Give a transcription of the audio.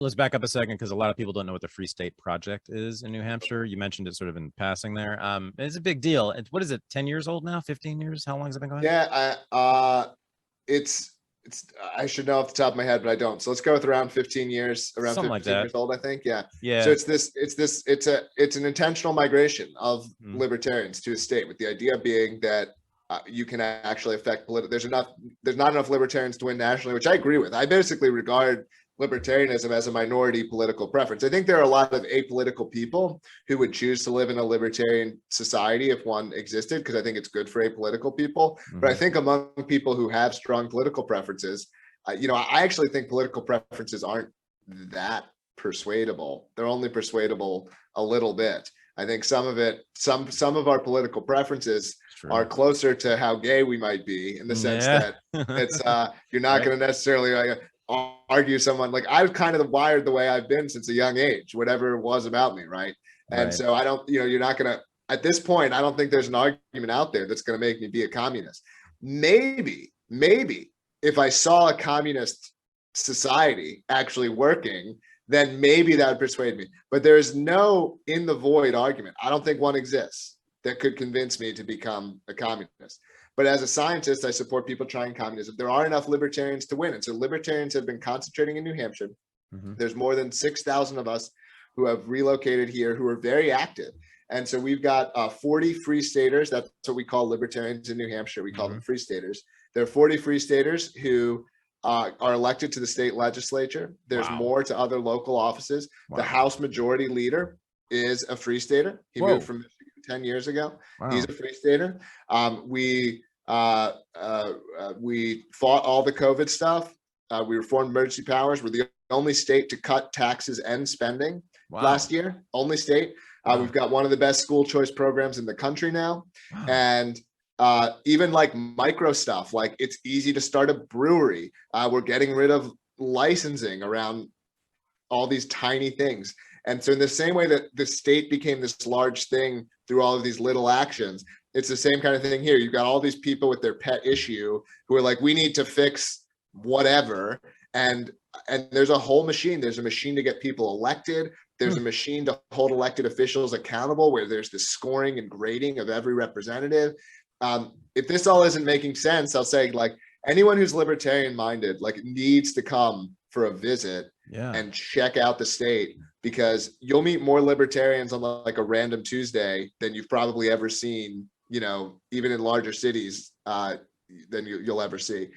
Let's back up a second because a lot of people don't know what the Free State Project is in New Hampshire. You mentioned it sort of in passing there. It's a big deal. What is it? 10 years old now? 15 years? How long has it been going? Yeah, it's I should know off the top of my head, but I don't. So let's go with around 15 years, around Something 15 like that. years old, I think. Yeah. So Yeah. it's an intentional migration of Mm. libertarians to a state, with the idea being that you can actually affect there's not enough libertarians to win nationally, which I agree with. I basically regard libertarianism as a minority political preference. I think there are a lot of apolitical people who would choose to live in a libertarian society if one existed, because I think it's good for apolitical people. But I think among people who have strong political preferences, I actually think political preferences aren't that persuadable. They're only persuadable a little bit. I think some of our political preferences are closer to how gay we might be, in the sense that it's you're not going to necessarily argue someone. Like, I was kind of wired the way I've been since a young age, whatever it was about me, right? And so I don't, you're not going to, at this point, I don't think there's an argument out there that's going to make me be a communist. Maybe if I saw a communist society actually working, then maybe that would persuade me. But there is no in the void argument. I don't think one exists that could convince me to become a communist. But as a scientist, I support people trying communism. There are enough libertarians to win. And so libertarians have been concentrating in New Hampshire. There's more than 6,000 of us who have relocated here, who are very active. And so we've got 40 free staters. That's what we call libertarians in New Hampshire. We call them free staters. There are 40 free staters who are elected to the state legislature. There's more to other local offices. The House Majority Leader is a free stater. He moved from Michigan 10 years ago. He's a free stater. We fought all the COVID stuff. We reformed emergency powers. We're the only state to cut taxes and spending last year. Only state. We've got one of the best school choice programs in the country now. And even like micro stuff, like it's easy to start a brewery. We're getting rid of licensing around all these tiny things. And so in the same way that the state became this large thing through all of these little actions, it's the same kind of thing here. You've got all these people with their pet issue who are like, we need to fix whatever. And there's a whole machine. There's a machine to get people elected. There's a machine to hold elected officials accountable, where there's the scoring and grading of every representative. If this all isn't making sense, I'll say, like, anyone who's libertarian minded, like, needs to come for a visit and check out the state, because you'll meet more libertarians on like a random Tuesday than you've probably ever seen, even in larger cities, than you'll ever see.